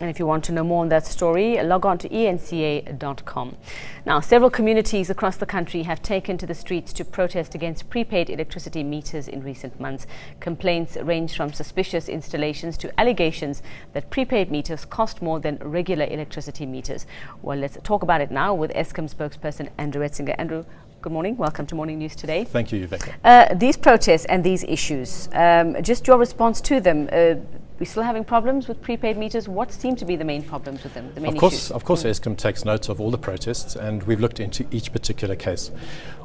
And if you want to know more on that story, log on to eNCA.com. Now, several communities across the country have taken to the streets to protest against prepaid electricity meters in recent months. Complaints range from suspicious installations to allegations that prepaid meters cost more than regular electricity meters. Well, let's talk about it now with Eskom spokesperson Andrew Etzinger. Andrew, good morning. Welcome to Morning News Today. Thank you, Rebecca. These protests and these issues, just your response to them. We're still having problems with prepaid meters. What seem to be the main problems with them, the main issues? Of course, Eskom takes note of all the protests, and we've looked into each particular case.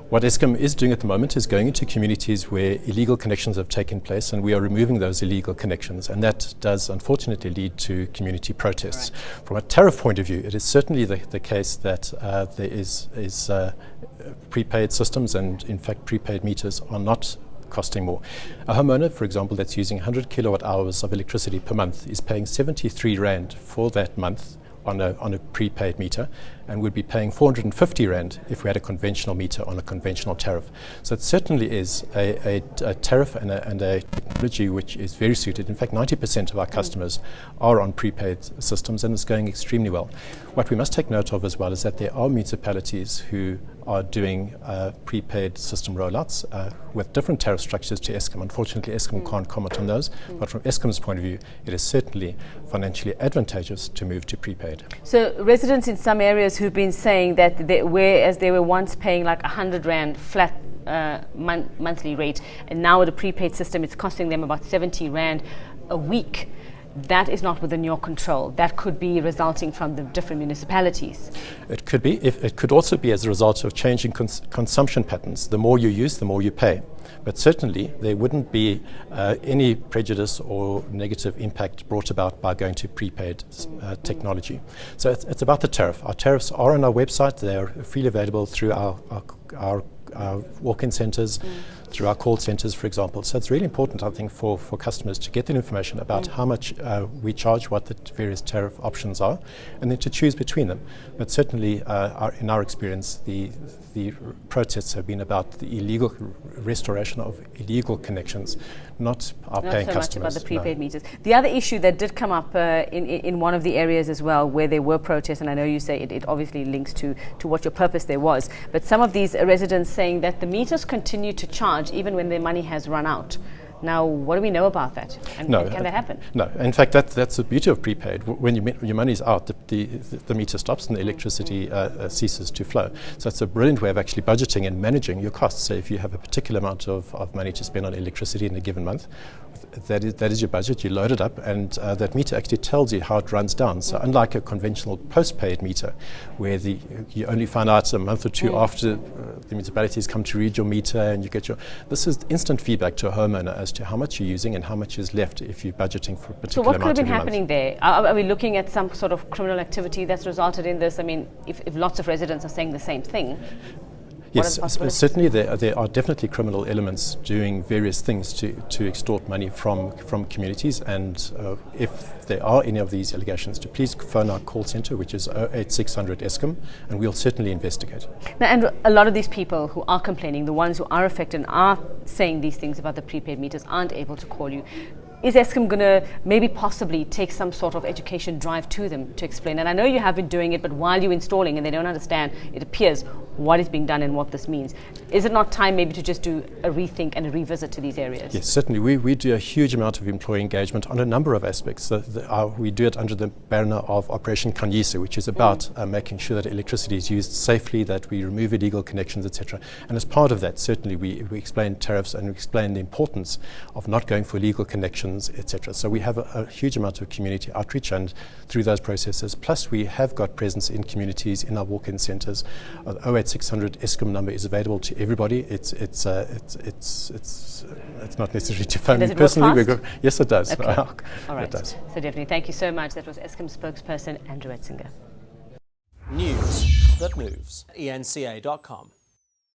What Eskom is doing at the moment is going into communities where illegal connections have taken place, and we are removing those illegal connections, and that does unfortunately lead to community protests. Right. From a tariff point of view, it is certainly the case that there is prepaid systems, and in fact prepaid meters are not costing more. A homeowner, for example, that's using 100 kilowatt hours of electricity per month is paying 73 Rand for that month on a prepaid meter, and would be paying 450 Rand if we had a conventional meter on a conventional tariff. So it certainly is a tariff and a technology which is very suited. In fact, 90% of our customers are on prepaid systems, and it's going extremely well. What we must take note of as well is that there are municipalities who are doing prepaid system rollouts with different tariff structures to Eskom. Unfortunately, Eskom can't comment on those, but from Eskom's point of view, it is certainly financially advantageous to move to prepaid. So residents in some areas who've been saying that whereas they were once paying like 100 Rand flat monthly rate, and now with a prepaid system it's costing them about 70 Rand a week. That is not within your control. That could be resulting from the different municipalities. It could be. It could also be as a result of changing consumption patterns. The more you use, the more you pay. But certainly there wouldn't be any prejudice or negative impact brought about by going to prepaid technology. So it's about the tariff. Our tariffs are on our website. They are freely available through our walk-in centres, through our call centres, for example. So it's really important, I think, for customers to get that information about how much we charge, what the various tariff options are, and then to choose between them. But certainly, in our experience, the protests have been about the illegal restoration of illegal connections, not our paying customers. Not so much about the prepaid meters. The other issue that did come up in one of the areas as well where there were protests, and I know you say it obviously links to what your purpose there was, but some of these residents saying that the meters continue to charge even when their money has run out. Now, what do we know about that? And can that happen? No. In fact, that's the beauty of prepaid. When your money's out, the meter stops and the electricity ceases to flow. So it's a brilliant way of actually budgeting and managing your costs. So if you have a particular amount of money to spend on electricity in a given month, that is your budget. You load it up, and that meter actually tells you how it runs down. So unlike a conventional postpaid meter, where you only find out a month or two after the municipalities come to read your meter, and you get this is instant feedback to a homeowner as to how much you're using and how much is left if you're budgeting for a particular amount. So what could have been happening there? Are we looking at some sort of criminal activity that's resulted in this? I mean, if lots of residents are saying the same thing. Yes, certainly there are definitely criminal elements doing various things to extort money from communities, and if there are any of these allegations, to please phone our call centre, which is 08600 Eskom, and we'll certainly investigate. Now, and a lot of these people who are complaining, the ones who are affected and are saying these things about the prepaid meters, aren't able to call you. Is Eskom going to maybe possibly take some sort of education drive to them to explain? And I know you have been doing it, but while you're installing and they don't understand, it appears, what is being done and what this means. Is it not time maybe to just do a rethink and a revisit to these areas? Yes, certainly. We do a huge amount of employee engagement on a number of aspects. We do it under the banner of Operation Khanyisa, which is about making sure that electricity is used safely, that we remove illegal connections, etc. And as part of that, certainly we explain tariffs and we explain the importance of not going for illegal connections, etc. So we have a huge amount of community outreach, and through those processes, plus we have got presence in communities in our walk-in centres. 08600 Eskom number is available to everybody. It's not necessary to phone me personally. Yes, it does. Okay. All right. It does. So definitely, thank you so much. That was Eskom spokesperson Andrew Etzinger. News that moves. eNCA.com.